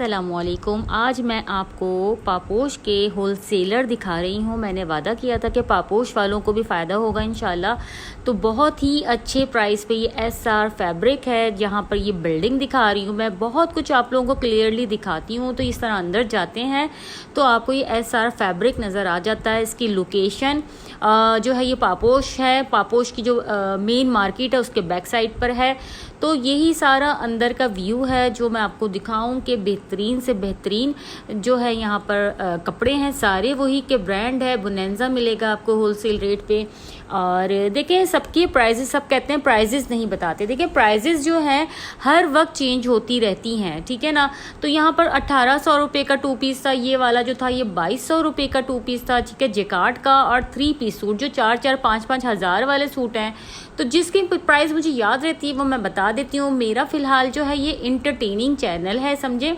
अस्सलामुअलैकुम। आज मैं आपको पापोश के होलसेलर दिखा रही हूँ। मैंने वादा किया था कि पापोश वालों को भी फ़ायदा होगा इंशाल्लाह। तो बहुत ही अच्छे प्राइस पे ये SR फैब्रिक है, जहाँ पर ये बिल्डिंग दिखा रही हूँ मैं। बहुत कुछ आप लोगों को क्लियरली दिखाती हूँ। तो इस तरह अंदर जाते हैं तो आपको ये SR फैब्रिक नज़र आ जाता है। इसकी लोकेशन जो है ये पापोश है। पापोश की जो मेन मार्केट है उसके बैक साइड पर है। तो यही सारा अंदर का व्यू है जो मैं आपको दिखाऊं कि बेहतरीन से बेहतरीन जो है यहाँ पर कपड़े हैं, सारे वही के ब्रांड है। बोनेंजा मिलेगा आपको होलसेल रेट पे। और देखें सबके प्राइजेस, सब कहते हैं प्राइजेस नहीं बताते। देखिए प्राइजेस जो हैं हर वक्त चेंज होती रहती हैं, ठीक है ना। तो यहाँ पर 1800 रुपये का 2 पीस था, ये वाला जो था ये 2200 रुपये का 2 पीस था, ठीक है। जैकार्ड का और 3 पीस सूट जो 4-4 5-5 हज़ार वाले सूट हैं, तो जिसकी प्राइस मुझे याद रहती है वो मैं बता देती हूँ। मेरा फ़िलहाल जो है ये इंटरटेनिंग चैनल है, समझे।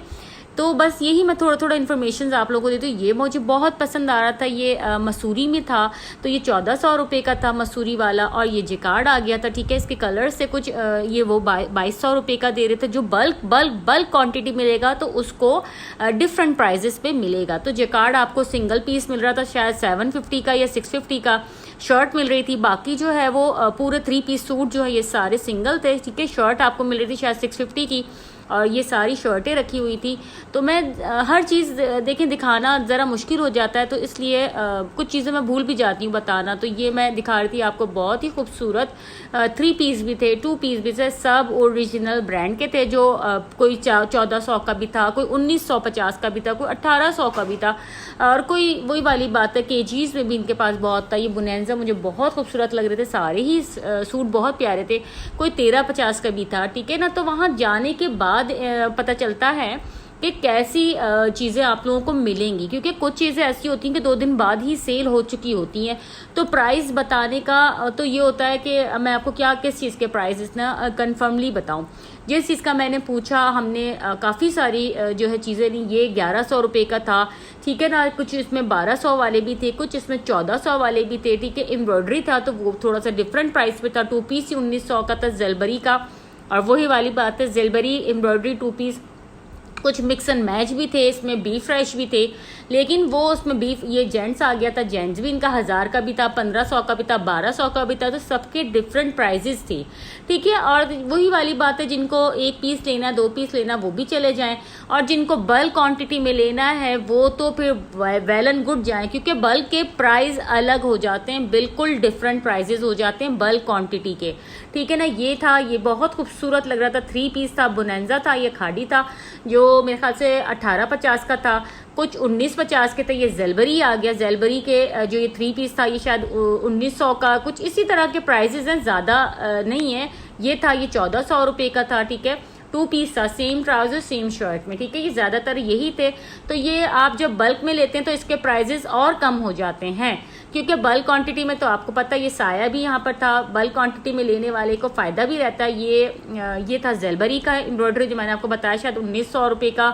तो बस यही मैं थोड़ा थोड़ा इन्फॉर्मेशन आप लोगों को देती हूँ। ये मुझे बहुत पसंद आ रहा था, ये मसूरी में था, तो ये 1400 रुपये का था मसूरी वाला। और ये जैकार्ड आ गया था, ठीक है। इसके कलर से कुछ ये वो 2200 रुपये का दे रहे थे। जो बल्क क्वांटिटी मिलेगा तो उसको डिफरेंट प्राइजेस पे मिलेगा। तो जैकार्ड आपको सिंगल पीस मिल रहा था शायद 750 का या 650 का। शर्ट मिल रही थी, बाकी जो है वो पूरे 3 पीस सूट जो है ये सारे सिंगल थे, ठीक है। शर्ट आपको मिल रही थी शायद 650 की, और ये सारी शर्टें रखी हुई थी। तो मैं हर चीज़ देखें दिखाना ज़रा मुश्किल हो जाता है, तो इसलिए कुछ चीज़ें मैं भूल भी जाती हूँ बताना। तो ये मैं दिखा रही थी आपको, बहुत ही खूबसूरत 3 पीस भी थे, 2 पीस भी थे, सब ओरिजिनल ब्रांड के थे। जो कोई 1400 का भी था, कोई 1950 का भी था, कोई 1800 का भी था, और कोई वही वाली बात है केजीज में भी इनके पास बहुत था। ये बोनेंजा मुझे बहुत खूबसूरत लग रहे थे, सारे ही सूट बहुत प्यारे थे। कोई 1350 का भी था, ठीक है ना। तो वहाँ जाने के बाद पता चलता है कि कैसी चीज़ें आप लोगों को मिलेंगी, क्योंकि कुछ चीज़ें ऐसी होती हैं कि 2 दिन बाद ही सेल हो चुकी होती हैं। तो प्राइस बताने का तो ये होता है कि मैं आपको क्या किस चीज़ के प्राइस ना कंफर्मली बताऊं। जिस चीज़ का मैंने पूछा, हमने काफ़ी सारी जो है चीज़ें ली। ये 1100 रुपये का था, ठीक है ना। कुछ इसमें 1200 वाले भी थे, कुछ इसमें 1400 वाले भी थे, ठीक है। एम्ब्रॉयडरी था तो वो थोड़ा सा डिफरेंट प्राइस पे था। 2 पीस ही 1900 का था जलबरी का, और वही वाली बात है जलबरी एम्ब्रॉयडरी 2 पीस। कुछ मिक्स एंड मैच भी थे, इसमें बीफ फ्रेश भी थे, लेकिन वो उसमें बीफ ये जेंट्स आ गया था। जेंट्स भी इनका 1000 का भी था, 1500 का भी था, 1200 का भी था। तो सबके डिफरेंट प्राइजेस थे, ठीक है। और वही वाली बात है, जिनको 1 पीस लेना, 2 पीस लेना, वो भी चले जाएं, और जिनको बल्क क्वांटिटी में लेना है वो तो फिर वेल एंड गुड जाएं, क्योंकि बल्क के प्राइस अलग हो जाते हैं, बिल्कुल डिफरेंट प्राइजेस हो जाते हैं बल्क क्वांटिटी के, ठीक है ना। ये था, ये बहुत खूबसूरत लग रहा था, 3 पीस था, बोनेंजा था, ये खाड़ी था जो मेरे ख्याल से 1850 का था, कुछ 1950 के थे। ये जलबरी आ गया, जलबरी के जो ये 3 पीस था ये शायद 1900 का, कुछ इसी तरह के प्राइजेस हैं, ज़्यादा नहीं है। ये था, ये 1400 रुपये का था, ठीक है। 2 पीस था, सेम ट्राउजर सेम शर्ट में, ठीक है। ये ज़्यादातर यही थे। तो ये आप जब बल्क में लेते हैं तो इसके प्राइजेस और कम हो जाते हैं, क्योंकि बल्क क्वांटिटी में तो आपको पता है ये साया भी यहाँ पर था। बल्क क्वांटिटी में लेने वाले को फ़ायदा भी रहता है। ये था जलबरी का एम्ब्रॉयडरी, जो मैंने आपको बताया शायद 1900 रुपये का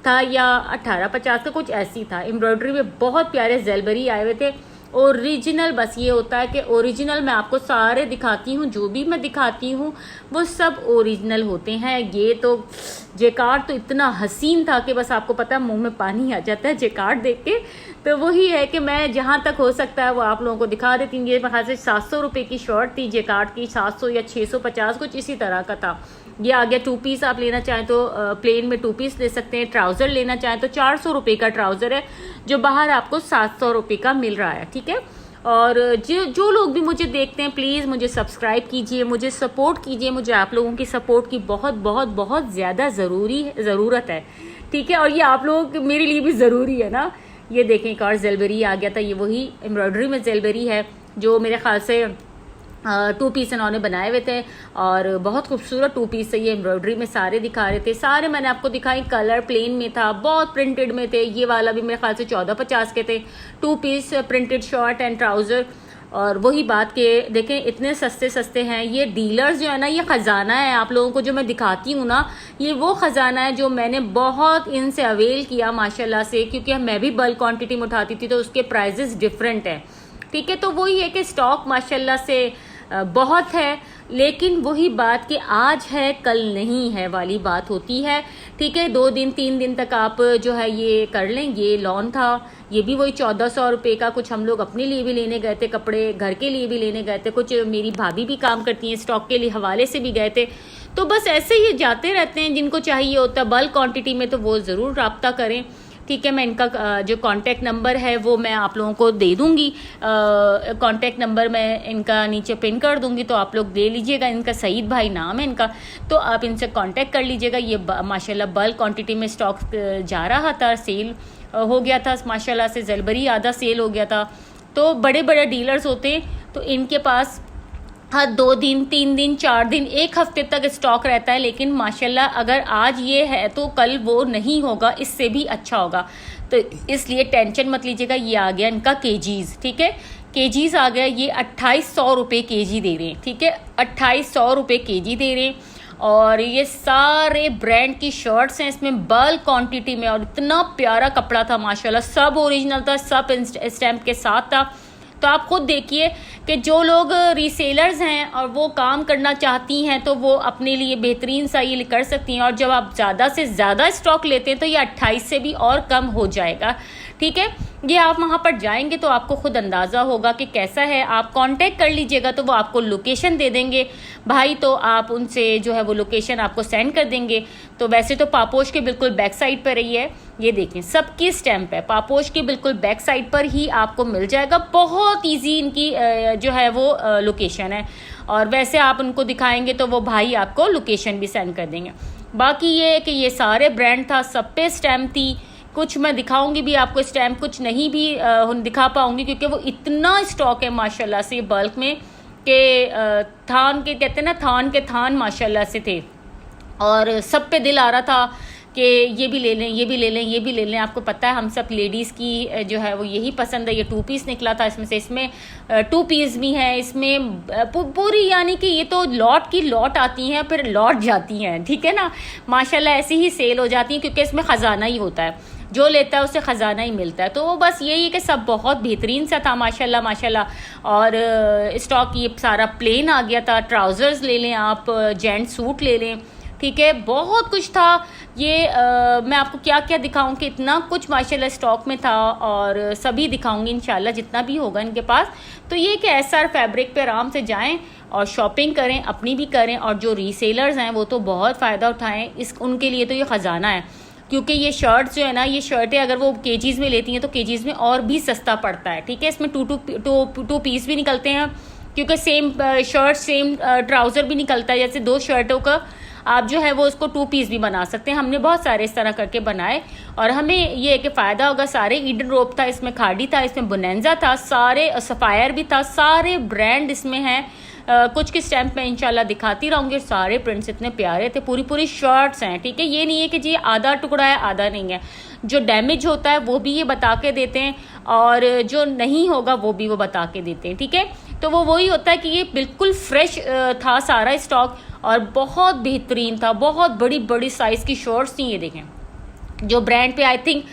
था या 1850 का, कुछ ऐसी था। एम्ब्रॉयडरी में बहुत प्यारे जलबरी आए हुए थे ओरिजिनल। बस ये होता है कि ओरिजिनल मैं आपको सारे दिखाती हूँ, जो भी मैं दिखाती हूँ वो सब ओरिजिनल होते हैं। ये तो जैकार्ड तो इतना हसीन था कि बस आपको पता है मुंह में पानी आ जाता है जैकार्ड देख के। तो वही है कि मैं जहाँ तक हो सकता है वो आप लोगों को दिखा देती हूँ। ये खास 700 रुपये की शर्ट थी जैकार्ड की, 700 या 650 कुछ इसी तरह का था। ये आ गया 2 पीस, आप लेना चाहें तो प्लेन में 2 पीस ले सकते हैं। ट्राउज़र लेना चाहें तो 400 रुपये का ट्राउज़र है, जो बाहर आपको 700 रुपये का मिल रहा है, ठीक है। और जो लोग भी मुझे देखते हैं प्लीज़ मुझे सब्सक्राइब कीजिए, मुझे सपोर्ट कीजिए। मुझे आप लोगों की सपोर्ट की बहुत बहुत बहुत ज़्यादा ज़रूरत है, ठीक है। और ये आप लोगों के मेरे लिए भी ज़रूरी है ना। ये देखें एक और जलबरी आ गया था, ये वही एम्ब्रॉयडरी में जलबरी है जो मेरे ख्याल से 2 पीस इन्होंने बनाए हुए थे, और बहुत खूबसूरत 2 पीस है। ये एम्ब्रॉयडरी में सारे दिखा रहे थे, सारे मैंने आपको दिखाई। कलर प्लेन में था, बहुत प्रिंटेड में थे। ये वाला भी मेरे ख्याल से 1450 के थे, 2 piece printed shirt and trouser. और वही बात के देखें इतने सस्ते सस्ते हैं। ये डीलर्स जो है ना, ये ख़जाना है आप लोगों को जो मैं दिखाती हूँ ना, ये वो ख़जाना है जो मैंने बहुत इनसे अवेल किया माशाल्लाह से, क्योंकि मैं भी बल्क क्वांटिटी में उठाती थी तो उसके प्राइजेस डिफरेंट हैं, ठीक है। तो वही है कि स्टॉक माशाल्लाह से बहुत है, लेकिन वही बात कि आज है कल नहीं है वाली बात होती है। ठीक है, 2 दिन 3 दिन तक आप जो है ये कर लें। ये लॉन था, ये भी वही 1400 रुपये का। कुछ हम लोग अपने लिए भी लेने गए थे, कपड़े घर के लिए भी लेने गए थे, कुछ मेरी भाभी भी काम करती हैं स्टॉक के लिए हवाले से भी गए थे। तो बस ऐसे ही जाते रहते हैं, जिनको चाहिए होता है बल्क क्वांटिटी में तो वो ज़रूर रब्ता करें। ठीक है, मैं इनका जो कांटेक्ट नंबर है वो मैं आप लोगों को दे दूंगी। कांटेक्ट नंबर मैं इनका नीचे पिन कर दूंगी, तो आप लोग ले लीजिएगा। इनका सईद भाई नाम है इनका, तो आप इनसे कांटेक्ट कर लीजिएगा। ये माशाल्लाह बल्क क्वांटिटी में स्टॉक जा रहा था, सेल हो गया था माशाल्लाह से, ज़लबरी आधा सेल हो गया था। तो बड़े बड़े डीलर्स होते हैं तो इनके पास हाँ 2 दिन 3 दिन 4 दिन 1 हफ्ते तक स्टॉक रहता है, लेकिन माशाल्लाह अगर आज ये है तो कल वो नहीं होगा, इससे भी अच्छा होगा। तो इसलिए टेंशन मत लीजिएगा। ये आ गया इनका केजीज, ठीक है, केजीज आ गया। ये 2800 रुपये केजी दे रहे हैं। ठीक है, 2800 रुपये केजी दे रहे हैं। और ये सारे ब्रांड की शर्ट्स हैं इसमें बल्क क्वांटिटी में, और इतना प्यारा कपड़ा था माशाल्लाह, सब ओरिजिनल था, सब स्टैम्प के साथ था। तो आप खुद देखिए कि जो लोग रीसेलर्स हैं और वो काम करना चाहती हैं तो वो अपने लिए बेहतरीन सा ये कर सकती हैं। और जब आप ज़्यादा से ज़्यादा स्टॉक लेते हैं तो ये 28 से भी और कम हो जाएगा। ठीक है, ये आप वहाँ पर जाएंगे तो आपको खुद अंदाज़ा होगा कि कैसा है। आप कांटेक्ट कर लीजिएगा तो वो आपको लोकेशन दे देंगे भाई, तो आप उनसे जो है वो लोकेशन आपको सेंड कर देंगे। तो वैसे तो पापोश के बिल्कुल बैक साइड पर ही है, ये देखें सबकी स्टैंप है, पापोश की बिल्कुल बैक साइड पर ही आपको मिल जाएगा। बहुत ईजी इनकी जो है वो लोकेशन है, और वैसे आप उनको दिखाएंगे तो वो भाई आपको लोकेशन भी सेंड कर देंगे। बाकी ये है कि ये सारे ब्रांड था, सब पे स्टैंप थी। कुछ मैं दिखाऊंगी भी आपको स्टैम्प, कुछ नहीं भी दिखा पाऊंगी क्योंकि वो इतना स्टॉक है माशाल्लाह से बल्क में कि थान के कहते हैं ना, थान के थान माशाल्लाह से थे। और सब पे दिल आ रहा था कि ये भी ले लें, ये भी ले लें, ये भी ले लें। आपको पता है हम सब लेडीज़ की जो है वो यही पसंद है। ये 2 पीस निकला था इसमें से, इसमें 2 पीस भी है इसमें पूरी, यानी कि ये तो लॉट की लॉट आती हैं फिर लौट जाती हैं। ठीक है ना, माशाल्लाह ऐसी ही सेल हो जाती हैं क्योंकि इसमें ख़जाना ही होता है, जो लेता है उसे ख़जाना ही मिलता है। तो बस यही है कि सब बहुत बेहतरीन सा था माशाल्लाह माशाल्लाह। और स्टॉक ये सारा प्लेन आ गया था। ट्राउज़र्स ले लें आप, जेंट सूट ले लें, ठीक है, बहुत कुछ था। ये मैं आपको क्या क्या दिखाऊं कि इतना कुछ माशाल्लाह स्टॉक में था, और सभी दिखाऊंगी इंशाल्लाह जितना भी होगा इनके पास। तो ये कि SR फैब्रिक पे आराम से जाएं और शॉपिंग करें, अपनी भी करें, और जो रीसेलर्स हैं वो तो बहुत फ़ायदा उठाएं। उनके लिए तो ये ख़जाना है, क्योंकि ये शर्ट्स जो है ना, ये शर्टें अगर वो केजीज़ में लेती हैं तो केजीज़ में और भी सस्ता पड़ता है। ठीक है, इसमें टू पीस भी निकलते हैं, क्योंकि सेम शर्ट सेम ट्राउज़र भी निकलता है। जैसे 2 शर्टों का आप जो है वो उसको 2 पीस भी बना सकते हैं। हमने बहुत सारे इस तरह करके बनाए, और हमें ये है कि फ़ायदा होगा। सारे ईडन रोप था, इसमें खाड़ी था, इसमें बोनेंजा था, सारे सफ़ायर भी था, सारे ब्रांड इसमें हैं। कुछ की स्टैम्प में इंशाल्लाह दिखाती रहूँगी। सारे प्रिंट्स इतने प्यारे थे, पूरी पूरी शर्ट्स हैं। ठीक है, ये नहीं है कि जी आधा टुकड़ा है आधा नहीं है। जो डैमेज होता है वो भी ये बता के देते हैं, और जो नहीं होगा वो भी वो बता के देते हैं। ठीक है, तो वो वही होता है कि ये बिल्कुल फ्रेश था सारा स्टॉक, और बहुत बेहतरीन था। बहुत बड़ी बड़ी साइज़ की शर्ट्स थी। ये देखें, जो ब्रांड पे आई थिंक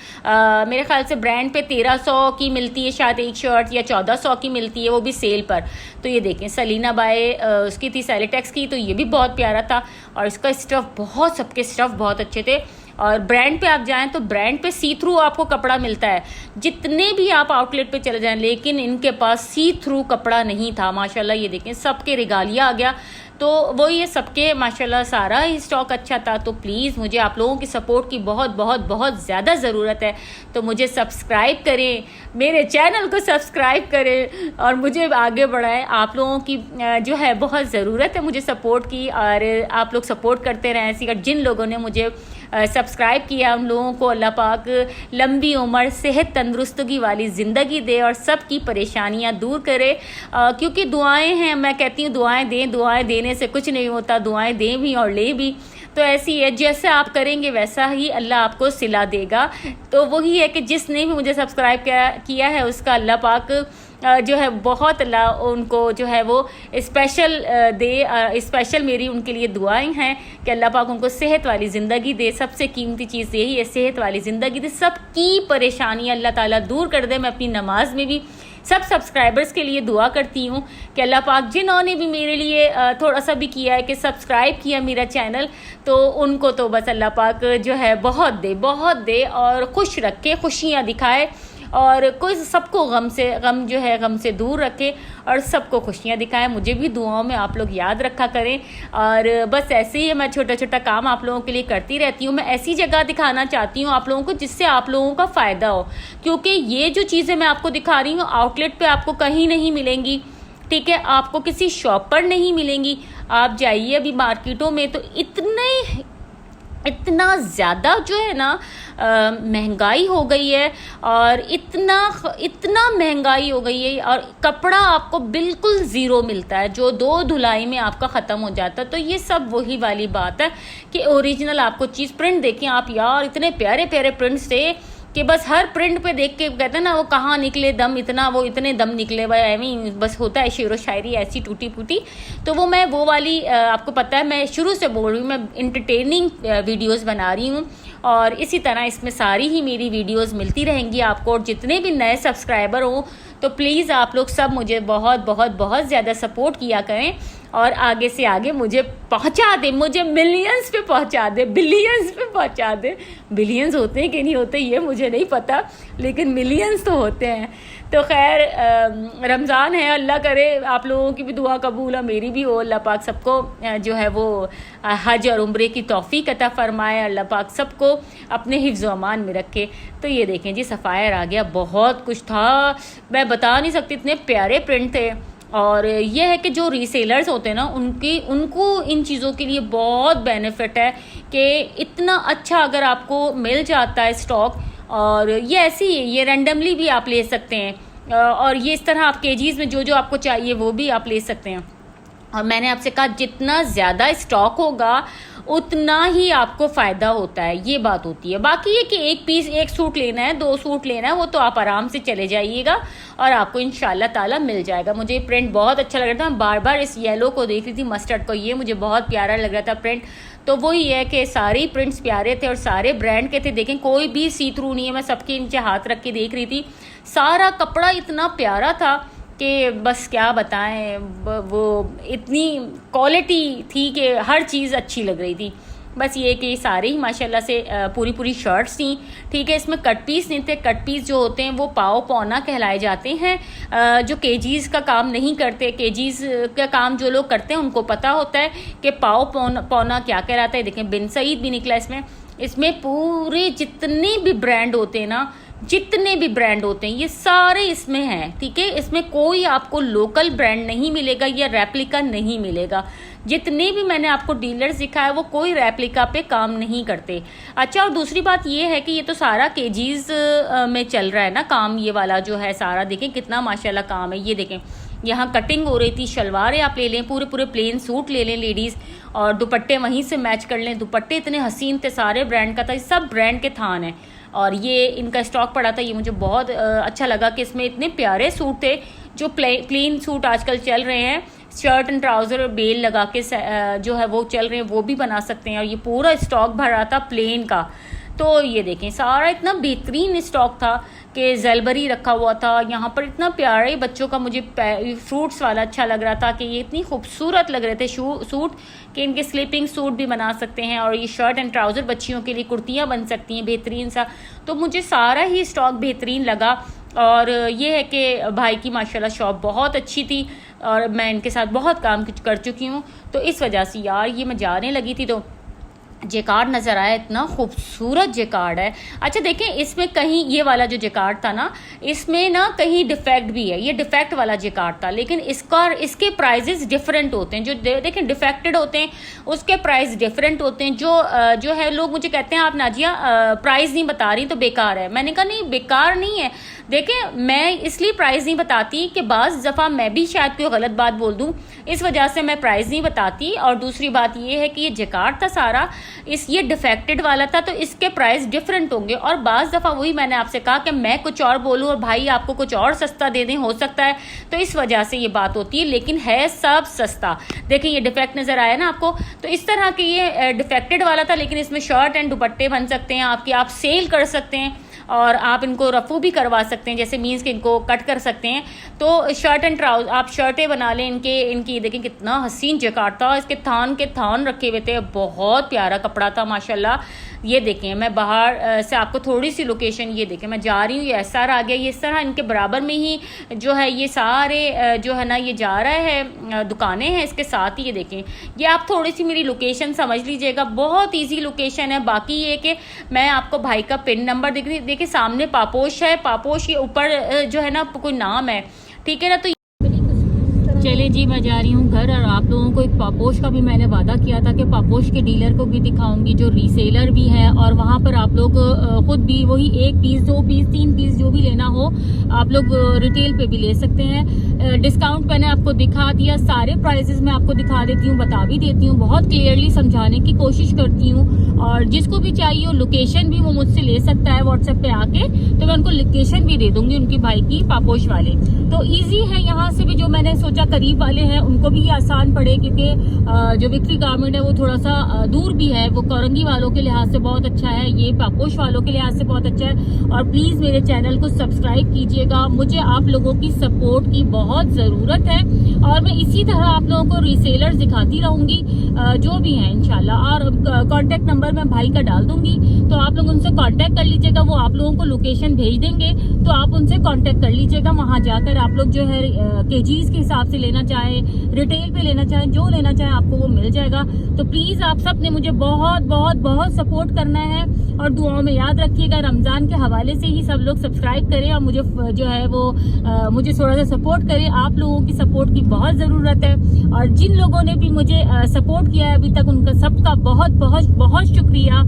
मेरे ख्याल से ब्रांड पे 1300 की मिलती है शायद एक शर्ट, या 1400 की मिलती है, वो भी सेल पर। तो ये देखें सलीना बाय उसकी थी, सेलेटेक्स की, तो ये भी बहुत प्यारा था। और इसका स्टफ़ बहुत, सबके स्टफ़ बहुत अच्छे थे। और ब्रांड पे आप जाएं तो ब्रांड पे सी थ्रू आपको कपड़ा मिलता है, जितने भी आप आउटलेट पे चले जाएं, लेकिन इनके पास सी थ्रू कपड़ा नहीं था माशाल्लाह। ये देखें सबके रिगालिया आ गया, तो वो ये सबके माशाल्लाह सारा ही स्टॉक अच्छा था। तो प्लीज़ मुझे आप लोगों की सपोर्ट की बहुत बहुत बहुत ज़्यादा ज़रूरत है। तो मुझे सब्सक्राइब करें, मेरे चैनल को सब्सक्राइब करें और मुझे आगे बढ़ाएं। आप लोगों की जो है बहुत ज़रूरत है मुझे सपोर्ट की, और आप लोग सपोर्ट करते रहें ऐसी। और जिन लोगों ने मुझे सब्सक्राइब किया उन लोगों को अल्लाह पाक लंबी उम्र, सेहत, तंदुरुस्तगी वाली ज़िंदगी दे और सब की परेशानियां दूर करे। क्योंकि दुआएं हैं, मैं कहती हूँ दुआएं दें, दुआएं देने से कुछ नहीं होता, दुआएं दें भी और ले भी। तो ऐसी है, जैसे आप करेंगे वैसा ही अल्लाह आपको सिला देगा। तो वही है कि जिसने भी मुझे सब्सक्राइब किया है उसका अल्लाह पाक जो है बहुत अल्लाह उनको जो है वो स्पेशल दे। स्पेशल मेरी उनके लिए दुआएं हैं कि अल्लाह पाक उनको सेहत वाली ज़िंदगी दे। सबसे कीमती चीज़ यही है, सेहत वाली ज़िंदगी दे, सबकी परेशानी अल्लाह ताला दूर कर दे। मैं अपनी नमाज में भी सब सब्सक्राइबर्स के लिए दुआ करती हूँ कि अल्लाह पाक जिन्होंने भी मेरे लिए थोड़ा सा भी किया है कि सब्सक्राइब किया मेरा चैनल, तो उनको तो बस अल्लाह पाक जो है बहुत दे और खुश रखे, खुशियाँ दिखाए और कोई सबको गम से दूर रखे और सबको खुशियाँ दिखाएं। मुझे भी दुआओं में आप लोग याद रखा करें। और बस ऐसे ही मैं छोटा छोटा काम आप लोगों के लिए करती रहती हूँ। मैं ऐसी जगह दिखाना चाहती हूँ आप लोगों को जिससे आप लोगों का फ़ायदा हो, क्योंकि ये जो चीज़ें मैं आपको दिखा रही हूँ आउटलेट पे आपको कहीं नहीं मिलेंगी, ठीक है, आपको किसी शॉप पर नहीं मिलेंगी। आप जाइए अभी मार्केटों में तो इतना ज़्यादा जो है ना महंगाई हो गई है, और इतना महंगाई हो गई है, और कपड़ा आपको बिल्कुल ज़ीरो मिलता है जो 2 धुलाई में आपका ख़त्म हो जाता है। तो ये सब वही वाली बात है कि ओरिजिनल आपको चीज़, प्रिंट देखें आप यार, इतने प्यारे प्यारे प्रिंट्स थे कि बस हर प्रिंट पे देख के कहते हैं ना वो कहाँ निकले दम, इतने दम निकले हुए, एवं बस होता है शेरो शायरी ऐसी टूटी फूटी। तो वो वाली आपको पता है मैं शुरू से बोल रही हूँ, मैं इंटरटेनिंग वीडियोस बना रही हूँ, और इसी तरह इसमें सारी ही मेरी वीडियोस मिलती रहेंगी आपको। और जितने भी नए सब्सक्राइबर हों तो प्लीज़ आप लोग सब मुझे बहुत ज़्यादा सपोर्ट किया करें, और आगे से आगे मुझे पहुंचा दे, मुझे मिलियंस पे पहुंचा दे, बिलियंस पे पहुंचा दे। बिलियंस होते हैं कि नहीं होते ये मुझे नहीं पता, लेकिन मिलियंस तो होते हैं। तो खैर रमज़ान है, अल्लाह करे आप लोगों की भी दुआ कबूल हो, मेरी भी हो। अल्लाह पाक सबको जो है वो हज और उम्रे की तौफीक अता फरमाए, अल्लाह पाक सबको अपने हिफ्ज़ व अमान में रखे। तो ये देखें जी सफ़ायर आ गया, बहुत कुछ था, मैं बता नहीं सकती, इतने प्यारे प्रिंट थे। और ये है कि जो रीसेलर्स होते हैं ना उनको इन चीज़ों के लिए बहुत बेनिफिट है कि इतना अच्छा अगर आपको मिल जाता है स्टॉक, और ये ऐसी है, ये रैंडमली भी आप ले सकते हैं, और ये इस तरह आप केजीज़ में जो आपको चाहिए वो भी आप ले सकते हैं। और मैंने आपसे कहा जितना ज़्यादा स्टॉक होगा उतना ही आपको फ़ायदा होता है, ये बात होती है। बाकी ये कि एक सूट लेना है, 2 सूट लेना है, वो तो आप आराम से चले जाइएगा और आपको इंशाल्लाह ताला मिल जाएगा। मुझे ये प्रिंट बहुत अच्छा लग रहा था, मैं बार बार इस येलो को देख रही थी, मस्टर्ड को, ये मुझे बहुत प्यारा लग रहा था प्रिंट। तो वही है कि सारे प्रिंट्स प्यारे थे और सारे ब्रांड के थे। देखें कोई भी सी थ्रू नहीं है, मैं सबके नीचे हाथ रख के देख रही थी, सारा कपड़ा इतना प्यारा था कि बस क्या बताएं, वो इतनी क्वालिटी थी कि हर चीज़ अच्छी लग रही थी। बस ये कि सारे ही माशाल्लाह से पूरी शर्ट्स थी, ठीक है। इसमें कट पीस नहीं थे, कट पीस जो होते हैं वो पाव पौना कहलाए जाते हैं, जो केजीज़ का काम नहीं करते। केजीज़ का काम जो लोग करते हैं उनको पता होता है कि पाव पौना क्या कहलाता है। देखें बिन सईद भी निकला इसमें पूरे जितने भी ब्रांड होते हैं ना, जितने भी ब्रांड होते हैं ये सारे इसमें हैं, ठीक है। इसमें कोई आपको लोकल ब्रांड नहीं मिलेगा या रेप्लिका नहीं मिलेगा। जितने भी मैंने आपको डीलर्स दिखाया वो कोई रेप्लिका पे काम नहीं करते। अच्छा, और दूसरी बात ये है कि ये तो सारा केजीज में चल रहा है ना काम, ये वाला जो है सारा देखें कितना माशाल्लाह काम है। ये देखें यहाँ कटिंग हो रही थी, शलवारें आप ले लें, पूरे प्लेन सूट ले लें लेडीज़, और दुपट्टे वहीं से मैच कर लें। दुपट्टे इतने हसीन थे, सारे ब्रांड का था, सब ब्रांड के थान है। और ये इनका स्टॉक पड़ा था, ये मुझे बहुत अच्छा लगा कि इसमें इतने प्यारे सूट थे। जो प्लेन सूट आजकल चल रहे हैं, शर्ट एंड ट्राउज़र बेल लगा के जो है वो चल रहे हैं, वो भी बना सकते हैं। और ये पूरा स्टॉक भरा था प्लेन का। तो ये देखें सारा इतना बेहतरीन स्टॉक था कि जलबरी रखा हुआ था। यहाँ पर इतना प्यारे बच्चों का मुझे फ्रूट्स वाला अच्छा लग रहा था कि ये इतनी खूबसूरत लग रहे थे सूट कि इनके स्लीपिंग सूट भी बना सकते हैं, और ये शर्ट एंड ट्राउज़र बच्चियों के लिए कुर्तियाँ बन सकती हैं बेहतरीन सा। तो मुझे सारा ही स्टॉक बेहतरीन लगा। और ये है कि भाई की माशाल्लाह शॉप बहुत अच्छी थी और मैं इनके साथ बहुत काम कर चुकी हूँ। तो इस वजह से यार ये मैं जाने लगी थी तो जेकार्ड नज़र आया, इतना खूबसूरत जेकार्ड है। अच्छा देखें इसमें कहीं ये वाला जो जेकार्ड था ना, इसमें ना कहीं डिफेक्ट भी है, ये डिफेक्ट वाला जेकार्ड था, लेकिन इसके प्राइजेस डिफरेंट होते हैं। जो देखें डिफेक्टेड होते हैं उसके प्राइस डिफरेंट होते हैं। जो है लोग मुझे कहते हैं आप नाजिया प्राइस नहीं बता रही तो बेकार है। मैंने कहा नहीं, बेकार नहीं है। देखें मैं इसलिए प्राइस नहीं बताती कि बाज़ दफ़ा मैं भी शायद कोई गलत बात बोल दूं, इस वजह से मैं प्राइस नहीं बताती। और दूसरी बात ये है कि ये जेकार्ड था सारा, ये डिफेक्टेड वाला था, तो इसके प्राइस डिफरेंट होंगे। और बाज़ दफ़ा वही मैंने आपसे कहा कि मैं कुछ और बोलूँ और भाई आपको कुछ और सस्ता दे दें, हो सकता है, तो इस वजह से ये बात होती है, लेकिन है सब सस्ता। देखिए ये डिफेक्ट नज़र आया ना आपको, तो इस तरह के ये डिफेक्टेड वाला था, लेकिन इसमें शर्ट एंड दुपट्टे बन सकते हैं आपके, आप सेल कर सकते हैं। और आप इनको रफू भी करवा सकते हैं, जैसे मीन्स कि इनको कट कर सकते हैं। तो शर्ट एंड ट्राउजर आप शर्टें बना लें इनकी देखें कितना हसीन जकार्ड था, इसके थान के थान रखे हुए थे, बहुत प्यारा कपड़ा था माशाल्लाह। ये देखें, मैं बाहर से आपको थोड़ी सी लोकेशन ये देखें, मैं जा रही हूँ, ये एसआर आ गया, ये इस तरह इनके बराबर में ही जो है ये सारे जो है ना ये जा रहा है दुकानें हैं इसके साथ ही। ये देखें, ये आप थोड़ी सी मेरी लोकेशन समझ लीजिएगा, बहुत ईजी लोकेशन है। बाकी ये कि मैं आपको भाई का पिन नंबर देखिए सामने पापोश है, पापोश के ऊपर जो है ना कोई नाम है, ठीक है ना। तो चले जी, मैं जा रही हूँ घर, और आप लोगों को एक पापोश का भी मैंने वादा किया था कि पापोश के डीलर को भी दिखाऊंगी जो रीसेलर भी है, और वहाँ पर आप लोग खुद भी वही 1 पीस 2 पीस 3 पीस जो भी लेना हो आप लोग रिटेल पे भी ले सकते हैं। डिस्काउंट मैंने आपको दिखा दिया, सारे प्राइसेस मैं आपको दिखा देती हूँ, बता भी देती हूँ, बहुत क्लियरली समझाने की कोशिश करती हूँ। और जिसको भी चाहिए लोकेशन भी वो मुझसे ले सकता है व्हाट्सएप पे आके, तो मैं उनको लोकेशन भी दे दूंगी उनकी भाई की पापोश वाले। तो ईजी है, यहाँ से भी जो मैंने सोचा करीब वाले हैं उनको भी आसान पड़े, क्योंकि जो विक्ट्री गारमेंट है वो थोड़ा सा दूर भी है, वो कोरंगी वालों के लिहाज से बहुत अच्छा है, ये पापोश वालों के लिहाज से बहुत अच्छा है। और प्लीज मेरे चैनल को सब्सक्राइब कीजिएगा, मुझे आप लोगों की सपोर्ट की बहुत जरूरत है, और मैं इसी तरह आप लोगों को रीसेलर्स दिखाती रहूंगी जो भी है इंशाल्लाह। और कॉन्टेक्ट नंबर मैं भाई का डाल दूंगी, तो आप लोग उनसे कॉन्टेक्ट कर लीजिएगा, वो आप लोगों को लोकेशन भेज देंगे, तो आप उनसे कॉन्टेक्ट कर लीजिएगा। वहां जाकर आप लोग जो है केजीज के हिसाब से लेना चाहें, रिटेल पे लेना चाहें, जो लेना चाहें आपको वो मिल जाएगा। तो प्लीज आप सब ने मुझे बहुत बहुत बहुत सपोर्ट करना है, और दुआओं में याद रखिएगा। रमजान के हवाले से ही सब लोग सब्सक्राइब करें और मुझे जो है वो मुझे थोड़ा सा सपोर्ट करें, आप लोगों की सपोर्ट की बहुत जरूरत है। और जिन लोगों ने भी मुझे सपोर्ट किया है अभी तक उनका सबका बहुत बहुत बहुत शुक्रिया,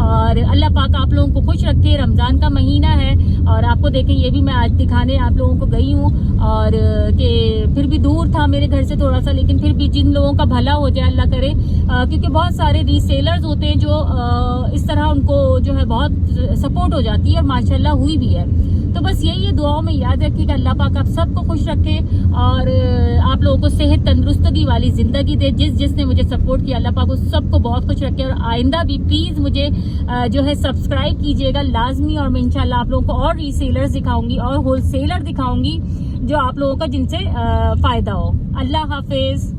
और अल्लाह पाक आप लोगों को खुश रखे। रमजान का महीना है, और आपको देखें ये भी मैं आज दिखाने आप लोगों को गई हूँ, और कि फिर भी दूर था मेरे घर से थोड़ा सा, लेकिन फिर भी जिन लोगों का भला हो जाए अल्लाह करे, क्योंकि बहुत सारे रीसेलर्स होते हैं जो इस तरह उनको जो है बहुत सपोर्ट हो जाती है, और माशाल्लाह हुई भी है। तो बस यही है, दुआओं में याद रखिएगा, अल्लाह पाक आप सबको खुश रखे, और आप लोगों को सेहत तंदुरुस्ती वाली जिंदगी दे। जिसने मुझे सपोर्ट किया अल्लाह पाक उस सबको बहुत खुश रखे, और आइंदा भी प्लीज मुझे जो है सब्सक्राइब कीजिएगा लाजमी, और मैं इंशाल्लाह आप लोगों को और रीसेलर्स दिखाऊंगी और होलसेलर दिखाऊंगी जो आप लोगों का जिनसे फायदा हो। अल्लाह हाफिज।